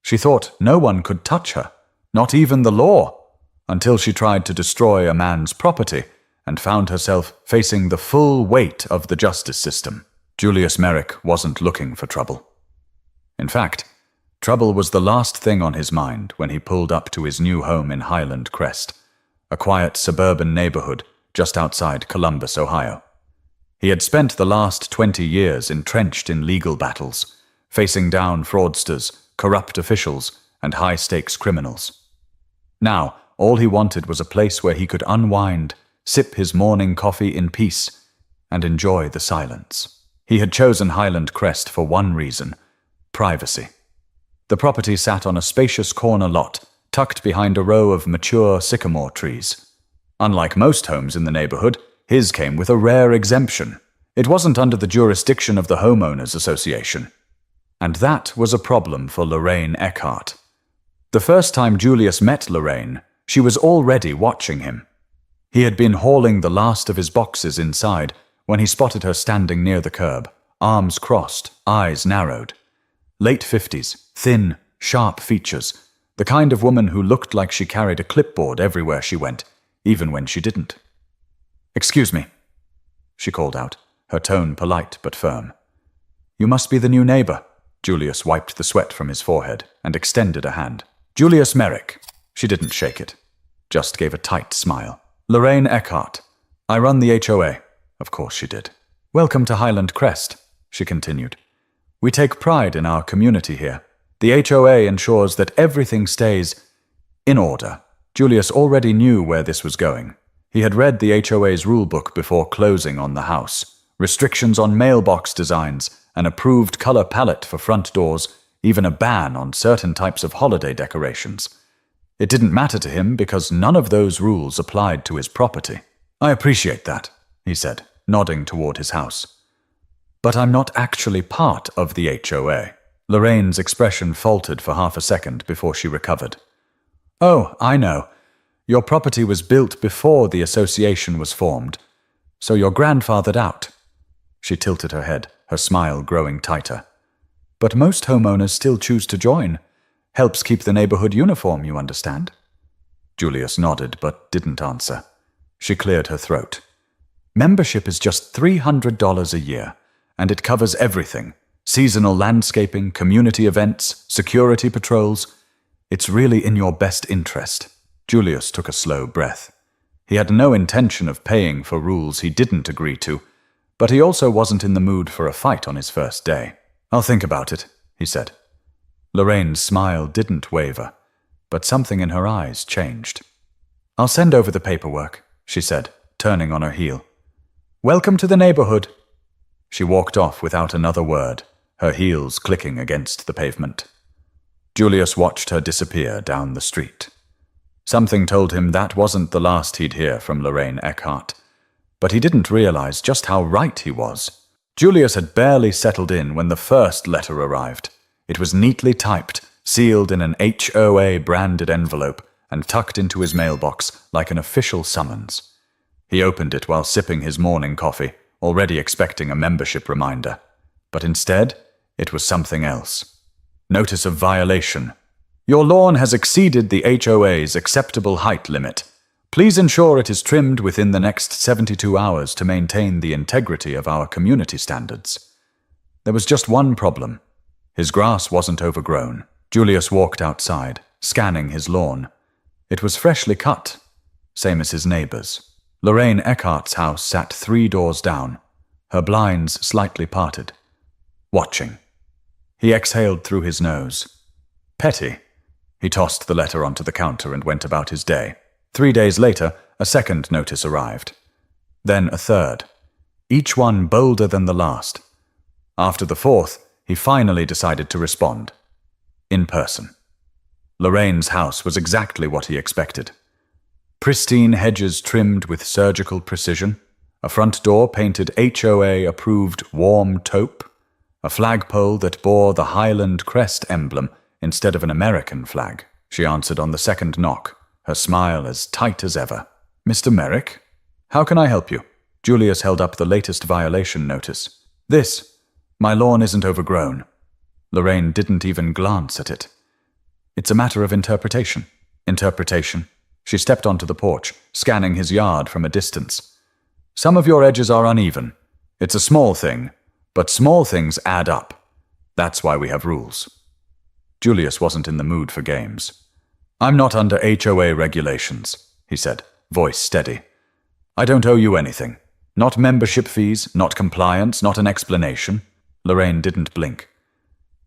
She thought no one could touch her, not even the law, until she tried to destroy a man's property and found herself facing the full weight of the justice system. Julius Merrick wasn't looking for trouble. In fact, trouble was the last thing on his mind when he pulled up to his new home in Highland Crest, a quiet suburban neighborhood just outside Columbus, Ohio. He had spent the last 20 years entrenched in legal battles, facing down fraudsters, corrupt officials, and high-stakes criminals. Now, all he wanted was a place where he could unwind, sip his morning coffee in peace, and enjoy the silence. He had chosen Highland Crest for one reason: privacy. The property sat on a spacious corner lot, tucked behind a row of mature sycamore trees. Unlike most homes in the neighborhood, his came with a rare exemption. It wasn't under the jurisdiction of the Homeowners Association. And that was a problem for Lorraine Eckhart. The first time Julius met Lorraine, she was already watching him. He had been hauling the last of his boxes inside when he spotted her standing near the curb, arms crossed, eyes narrowed. Late 50s, thin, sharp features, the kind of woman who looked like she carried a clipboard everywhere she went, even when she didn't. "Excuse me," she called out, her tone polite but firm. "You must be the new neighbor." Julius wiped the sweat from his forehead and extended a hand. "Julius Merrick." She didn't shake it, just gave a tight smile. "Lorraine Eckhart. I run the HOA." Of course she did. "Welcome to Highland Crest," she continued. "We take pride in our community here. The HOA ensures that everything stays in order." Julius already knew where this was going. He had read the HOA's rulebook before closing on the house. Restrictions on mailbox designs, an approved color palette for front doors, even a ban on certain types of holiday decorations. It didn't matter to him because none of those rules applied to his property. "I appreciate that," he said, nodding toward his house. "But I'm not actually part of the HOA." Lorraine's expression faltered for half a second before she recovered. "Oh, I know. Your property was built before the association was formed, so you're grandfathered out." She tilted her head, her smile growing tighter. "But most homeowners still choose to join. Helps keep the neighborhood uniform, you understand?" Julius nodded but didn't answer. She cleared her throat. "Membership is just $300 a year, and it covers everything: seasonal landscaping, community events, security patrols. It's really in your best interest." Julius took a slow breath. He had no intention of paying for rules he didn't agree to, but he also wasn't in the mood for a fight on his first day. "I'll think about it," he said. Lorraine's smile didn't waver, but something in her eyes changed. "I'll send over the paperwork," she said, turning on her heel. "Welcome to the neighborhood." She walked off without another word, her heels clicking against the pavement. Julius watched her disappear down the street. Something told him that wasn't the last he'd hear from Lorraine Eckhart, but he didn't realize just how right he was. Julius had barely settled in when the first letter arrived. It was neatly typed, sealed in an HOA-branded envelope, and tucked into his mailbox like an official summons. He opened it while sipping his morning coffee, already expecting a membership reminder. But instead, it was something else. Notice of violation. Your lawn has exceeded the HOA's acceptable height limit. Please ensure it is trimmed within the next 72 hours to maintain the integrity of our community standards. There was just one problem. His grass wasn't overgrown. Julius walked outside, scanning his lawn. It was freshly cut, same as his neighbor's. Lorraine Eckhart's house sat 3 doors down, her blinds slightly parted. Watching. He exhaled through his nose. Petty. He tossed the letter onto the counter and went about his day. 3 days later, a second notice arrived. Then a third, each one bolder than the last. After the fourth, he finally decided to respond. In person. Lorraine's house was exactly what he expected. Pristine hedges trimmed with surgical precision, a front door painted HOA-approved warm taupe, a flagpole that bore the Highland Crest emblem instead of an American flag. She answered on the second knock, her smile as tight as ever. "Mr. Merrick? How can I help you?" Julius held up the latest violation notice. "This. My lawn isn't overgrown." Lorraine didn't even glance at it. It's a matter of interpretation. Interpretation. She stepped onto the porch, scanning his yard from a distance. Some of your edges are uneven. It's a small thing, but small things add up. That's why we have rules. Julius wasn't in the mood for games. I'm not under HOA regulations, he said, voice steady. I don't owe you anything. Not membership fees, not compliance, not an explanation. Lorraine didn't blink.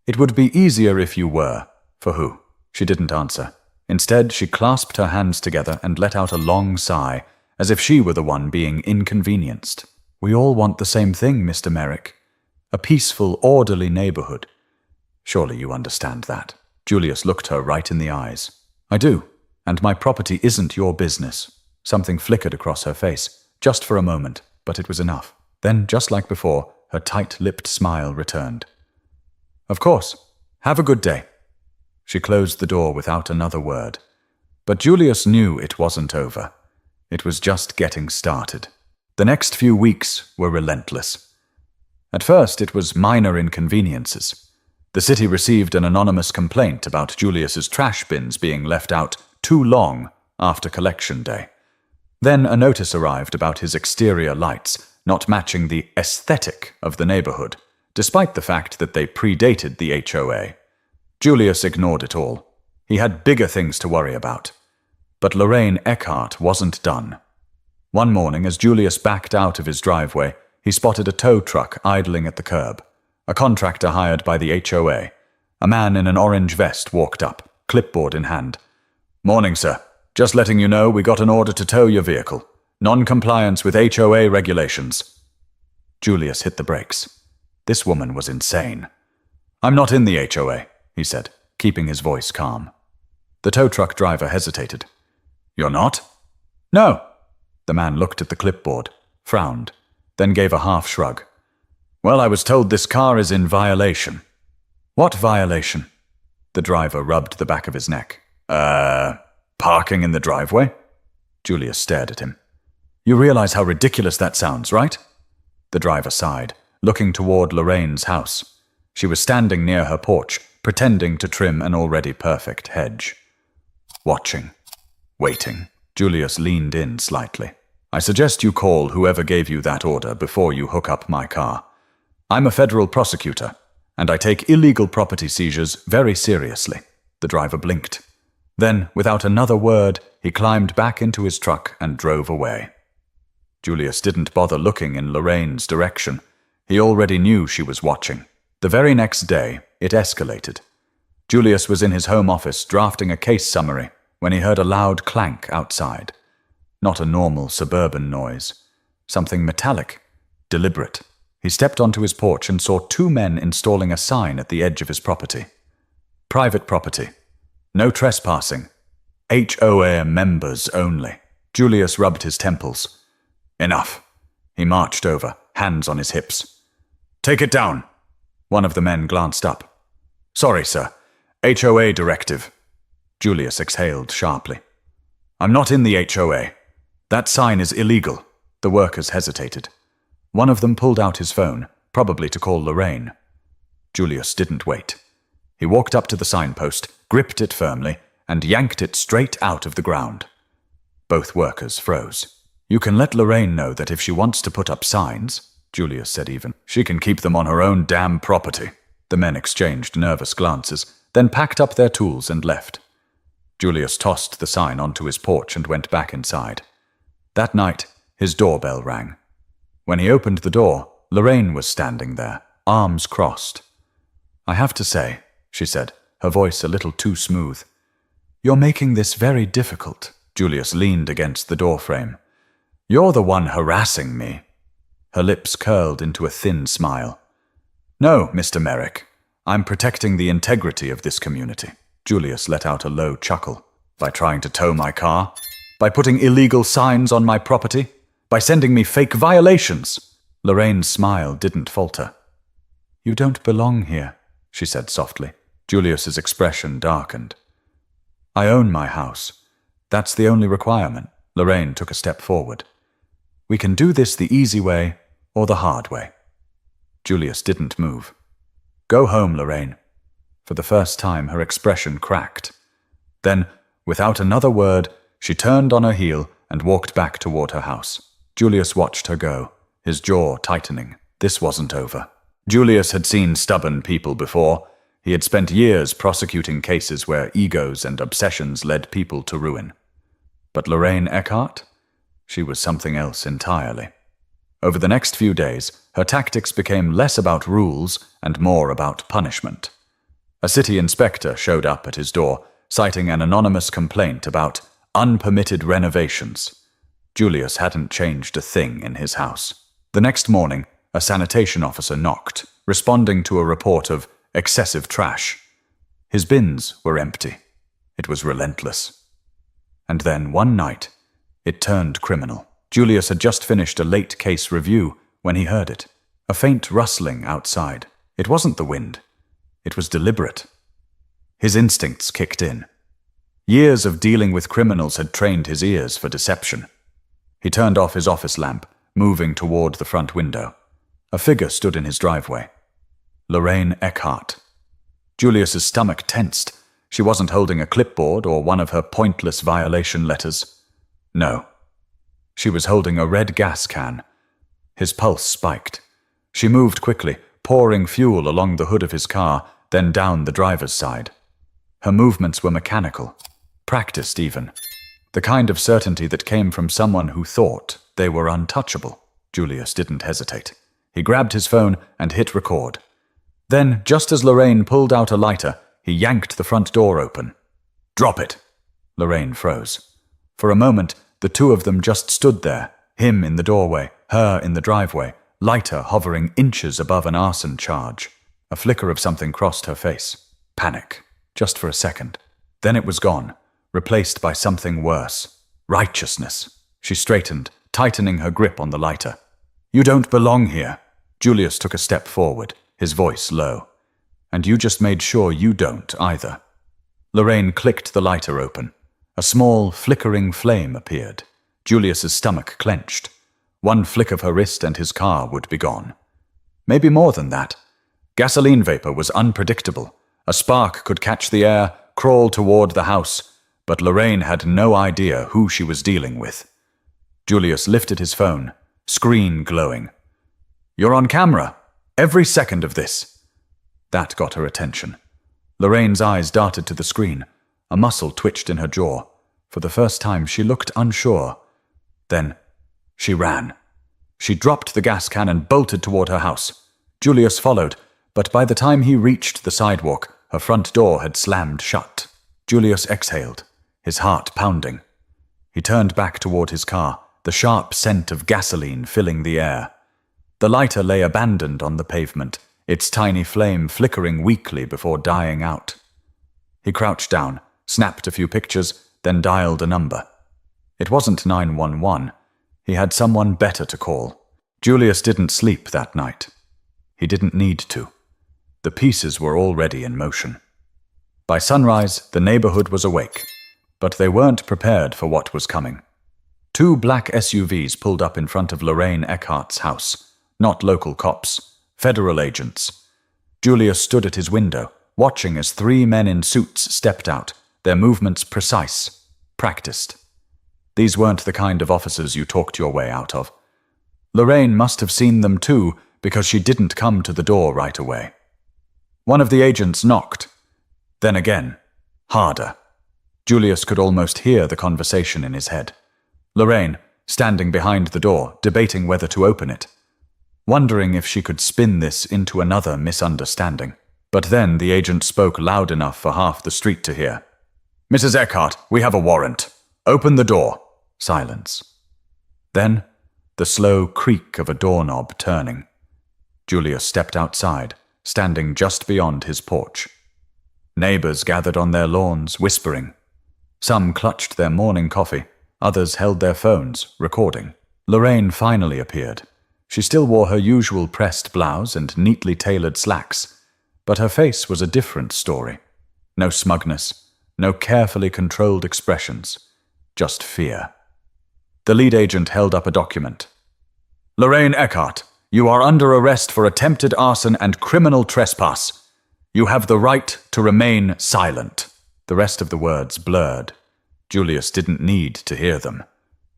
It would be easier if you were. For who? She didn't answer. Instead, she clasped her hands together and let out a long sigh, as if she were the one being inconvenienced. We all want the same thing, Mr. Merrick. A peaceful, orderly neighborhood. Surely you understand that. Julius looked her right in the eyes. I do, and my property isn't your business. Something flickered across her face, just for a moment, but it was enough. Then, just like before, her tight-lipped smile returned. Of course. Have a good day. She closed the door without another word. But Julius knew it wasn't over. It was just getting started. The next few weeks were relentless. At first, it was minor inconveniences. The city received an anonymous complaint about Julius's trash bins being left out too long after collection day. Then a notice arrived about his exterior lights not matching the aesthetic of the neighborhood, despite the fact that they predated the HOA. Julius ignored it all. He had bigger things to worry about. But Lorraine Eckhart wasn't done. One morning, as Julius backed out of his driveway, he spotted a tow truck idling at the curb. A contractor hired by the HOA. A man in an orange vest walked up, clipboard in hand. Morning, sir. Just letting you know we got an order to tow your vehicle. Non-compliance with HOA regulations. Julius hit the brakes. This woman was insane. I'm not in the HOA, he said, keeping his voice calm. The tow truck driver hesitated. You're not? No. The man looked at the clipboard, frowned, then gave a half shrug. Well, I was told this car is in violation. What violation? The driver rubbed the back of his neck. Parking in the driveway? Julius stared at him. You realize how ridiculous that sounds, right? The driver sighed, looking toward Lorraine's house. She was standing near her porch, pretending to trim an already perfect hedge. Watching. Waiting. Julius leaned in slightly. I suggest you call whoever gave you that order before you hook up my car. I'm a federal prosecutor, and I take illegal property seizures very seriously. The driver blinked. Then, without another word, he climbed back into his truck and drove away. Julius didn't bother looking in Lorraine's direction. He already knew she was watching. The very next day, it escalated. Julius was in his home office drafting a case summary when he heard a loud clank outside. Not a normal suburban noise. Something metallic, deliberate. He stepped onto his porch and saw two men installing a sign at the edge of his property. Private property. No trespassing. HOA members only. Julius rubbed his temples. Enough. He marched over, hands on his hips. Take it down. One of the men glanced up. Sorry, sir. HOA directive. Julius exhaled sharply. I'm not in the HOA. That sign is illegal. The workers hesitated. One of them pulled out his phone, probably to call Lorraine. Julius didn't wait. He walked up to the signpost, gripped it firmly, and yanked it straight out of the ground. Both workers froze. You can let Lorraine know that if she wants to put up signs, Julius said even, she can keep them on her own damn property. The men exchanged nervous glances, then packed up their tools and left. Julius tossed the sign onto his porch and went back inside. That night, his doorbell rang. When he opened the door, Lorraine was standing there, arms crossed. I have to say, she said, her voice a little too smooth. You're making this very difficult. Julius leaned against the doorframe. You're the one harassing me. Her lips curled into a thin smile. No, Mr. Merrick. I'm protecting the integrity of this community. Julius let out a low chuckle. By trying to tow my car? By putting illegal signs on my property? By sending me fake violations? Lorraine's smile didn't falter. You don't belong here, she said softly. Julius's expression darkened. I own my house. That's the only requirement. Lorraine took a step forward. We can do this the easy way or the hard way. Julius didn't move. Go home, Lorraine. For the first time, her expression cracked. Then, without another word, she turned on her heel and walked back toward her house. Julius watched her go, his jaw tightening. This wasn't over. Julius had seen stubborn people before. He had spent years prosecuting cases where egos and obsessions led people to ruin. But Lorraine Eckhart? She was something else entirely. Over the next few days, her tactics became less about rules and more about punishment. A city inspector showed up at his door, citing an anonymous complaint about unpermitted renovations. Julius hadn't changed a thing in his house. The next morning, a sanitation officer knocked, responding to a report of excessive trash. His bins were empty. It was relentless. And then, one night, it turned criminal. Julius had just finished a late case review when he heard it. A faint rustling outside. It wasn't the wind. It was deliberate. His instincts kicked in. Years of dealing with criminals had trained his ears for deception. He turned off his office lamp, moving toward the front window. A figure stood in his driveway. Lorraine Eckhart. Julius's stomach tensed. She wasn't holding a clipboard or one of her pointless violation letters. No. She was holding a red gas can. His pulse spiked. She moved quickly, pouring fuel along the hood of his car, then down the driver's side. Her movements were mechanical, practiced even. The kind of certainty that came from someone who thought they were untouchable. Julius didn't hesitate. He grabbed his phone and hit record. Then, just as Lorraine pulled out a lighter, he yanked the front door open. "Drop it!" Lorraine froze. For a moment, the two of them just stood there, him in the doorway, her in the driveway, lighter hovering inches above an arson charge. A flicker of something crossed her face. Panic. Just for a second. Then it was gone, replaced by something worse. Righteousness. She straightened, tightening her grip on the lighter. "You don't belong here." Julius took a step forward, his voice low. "And you just made sure you don't either." Lorraine clicked the lighter open. A small, flickering flame appeared. Julius's stomach clenched. One flick of her wrist and his car would be gone. Maybe more than that. Gasoline vapor was unpredictable. A spark could catch the air, crawl toward the house, but Lorraine had no idea who she was dealing with. Julius lifted his phone, screen glowing. "You're on camera. Every second of this." That got her attention. Lorraine's eyes darted to the screen. A muscle twitched in her jaw. For the first time, she looked unsure. Then, she ran. She dropped the gas can and bolted toward her house. Julius followed, but by the time he reached the sidewalk, her front door had slammed shut. Julius exhaled, his heart pounding. He turned back toward his car, the sharp scent of gasoline filling the air. The lighter lay abandoned on the pavement, its tiny flame flickering weakly before dying out. He crouched down, snapped a few pictures, then dialed a number. It wasn't 911. He had someone better to call. Julius didn't sleep that night. He didn't need to. The pieces were already in motion. By sunrise, the neighborhood was awake, but they weren't prepared for what was coming. 2 black SUVs pulled up in front of Lorraine Eckhart's house. Not local cops, federal agents. Julius stood at his window, watching as 3 men in suits stepped out, their movements precise, practiced. These weren't the kind of officers you talked your way out of. Lorraine must have seen them too, because she didn't come to the door right away. One of the agents knocked. Then again, harder. Julius could almost hear the conversation in his head. Lorraine, standing behind the door, debating whether to open it, wondering if she could spin this into another misunderstanding. But then the agent spoke loud enough for half the street to hear. "Mrs. Eckhart, we have a warrant. Open the door." Silence. Then, the slow creak of a doorknob turning. Julius stepped outside, standing just beyond his porch. Neighbors gathered on their lawns, whispering. Some clutched their morning coffee, others held their phones, recording. Lorraine finally appeared. She still wore her usual pressed blouse and neatly tailored slacks, but her face was a different story. No smugness, no carefully controlled expressions, just fear. The lead agent held up a document. "Lorraine Eckhart, you are under arrest for attempted arson and criminal trespass. You have the right to remain silent." The rest of the words blurred. Julius didn't need to hear them.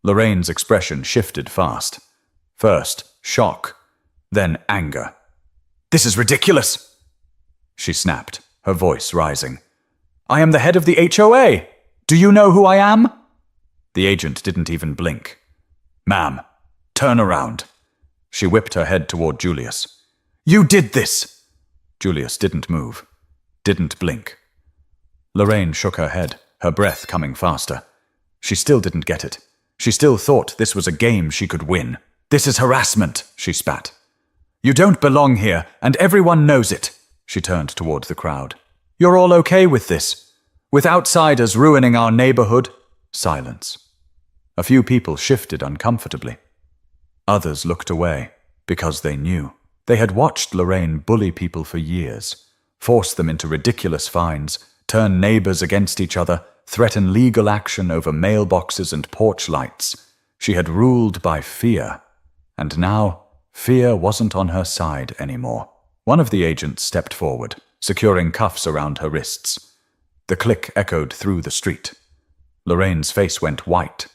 Lorraine's expression shifted fast. First, shock, then anger. "This is ridiculous!" she snapped, her voice rising. "I am the head of the HOA! Do you know who I am?" The agent didn't even blink. "Ma'am, turn around." She whipped her head toward Julius. "You did this!" Julius didn't move, didn't blink. Lorraine shook her head, her breath coming faster. She still didn't get it. She still thought this was a game she could win. "This is harassment," she spat. "You don't belong here, and everyone knows it." She turned toward the crowd. "You're all okay with this? With outsiders ruining our neighborhood?" Silence. A few people shifted uncomfortably. Others looked away, because they knew. They had watched Lorraine bully people for years, force them into ridiculous fines, turn neighbors against each other, threaten legal action over mailboxes and porch lights. She had ruled by fear, and now fear wasn't on her side anymore. One of the agents stepped forward, securing cuffs around her wrists. The click echoed through the street. Lorraine's face went white.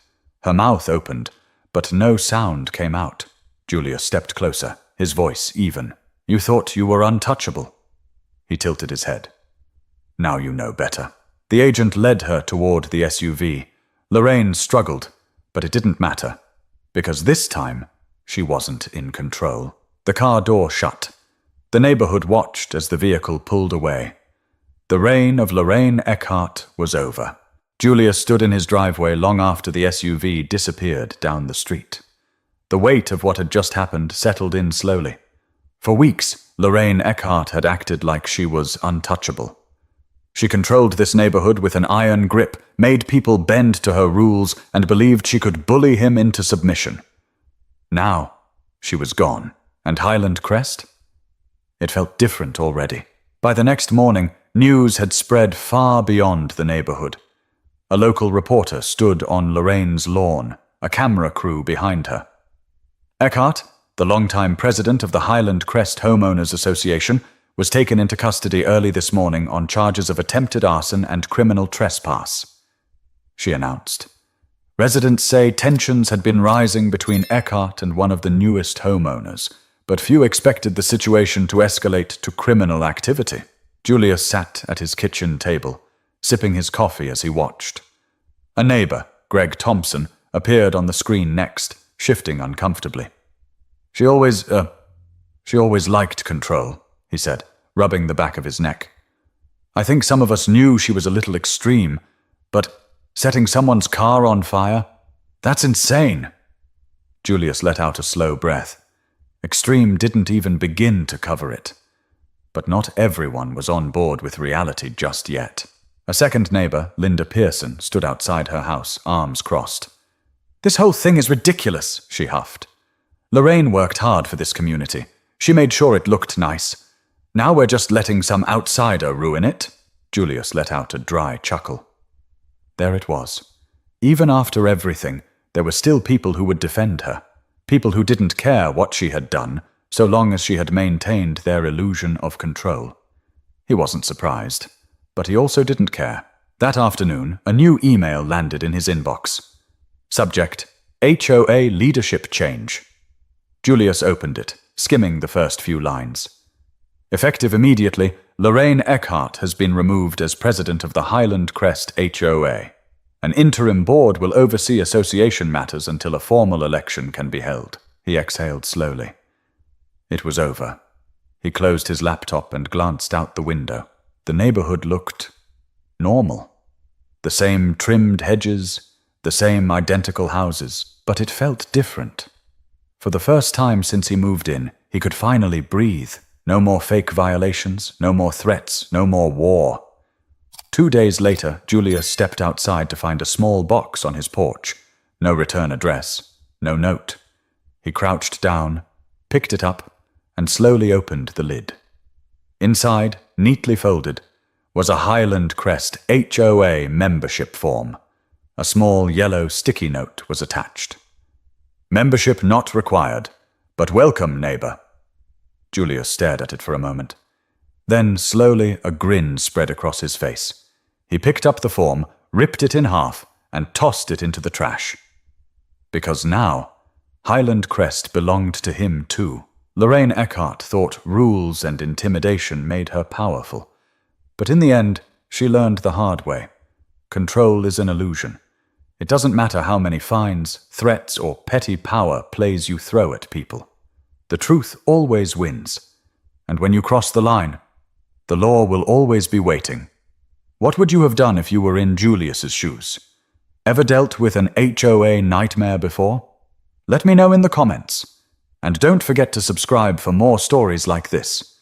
Her mouth opened, but no sound came out. Julius stepped closer, his voice even. "You thought you were untouchable." He tilted his head. "Now you know better." The agent led her toward the SUV. Lorraine struggled, but it didn't matter, because this time she wasn't in control. The car door shut. The neighborhood watched as the vehicle pulled away. The reign of Lorraine Eckhart was over. Julius stood in his driveway long after the SUV disappeared down the street. The weight of what had just happened settled in slowly. For weeks, Lorraine Eckhart had acted like she was untouchable. She controlled this neighborhood with an iron grip, made people bend to her rules, and believed she could bully him into submission. Now, she was gone. And Highland Crest? It felt different already. By the next morning, news had spread far beyond the neighborhood. A local reporter stood on Lorraine's lawn, a camera crew behind her. Eckhart, the longtime president of the Highland Crest Homeowners Association, was taken into custody early this morning on charges of attempted arson and criminal trespass. She announced. Residents say tensions had been rising between Eckhart and one of the newest homeowners, but few expected the situation to escalate to criminal activity. Julius sat at his kitchen table, sipping his coffee as he watched. A neighbor, Greg Thompson, appeared on the screen next, shifting uncomfortably. She always liked control, he said, rubbing the back of his neck. "I think some of us knew she was a little extreme, but setting someone's car on fire? That's insane." Julius let out a slow breath. Extreme didn't even begin to cover it. But not everyone was on board with reality just yet. A second neighbor, Linda Pearson, stood outside her house, arms crossed. "This whole thing is ridiculous," she huffed. "Lorraine worked hard for this community. She made sure it looked nice. Now we're just letting some outsider ruin it." Julius let out a dry chuckle. There it was. Even after everything, there were still people who would defend her. People who didn't care what she had done, so long as she had maintained their illusion of control. He wasn't surprised, but he also didn't care. That afternoon, a new email landed in his inbox. Subject: HOA leadership change. Julius opened it, skimming the first few lines. Effective immediately, Lorraine Eckhart has been removed as president of the Highland Crest HOA. An interim board will oversee association matters until a formal election can be held. He exhaled slowly. It was over. He closed his laptop and glanced out the window. The neighborhood looked normal. The same trimmed hedges, the same identical houses, but it felt different. For the first time since he moved in, he could finally breathe. No more fake violations, no more threats, no more war. 2 days later, Julius stepped outside to find a small box on his porch. No return address, no note. He crouched down, picked it up, and slowly opened the lid. Inside, neatly folded, was a Highland Crest HOA membership form. A small yellow sticky note was attached. "Membership not required, but welcome, neighbor." Julius stared at it for a moment. Then, slowly, a grin spread across his face. He picked up the form, ripped it in half, and tossed it into the trash. Because now, Highland Crest belonged to him too. Lorraine Eckhart thought rules and intimidation made her powerful. But in the end, she learned the hard way. Control is an illusion. It doesn't matter how many fines, threats, or petty power plays you throw at people. The truth always wins. And when you cross the line, the law will always be waiting. What would you have done if you were in Julius's shoes? Ever dealt with an HOA nightmare before? Let me know in the comments. And don't forget to subscribe for more stories like this.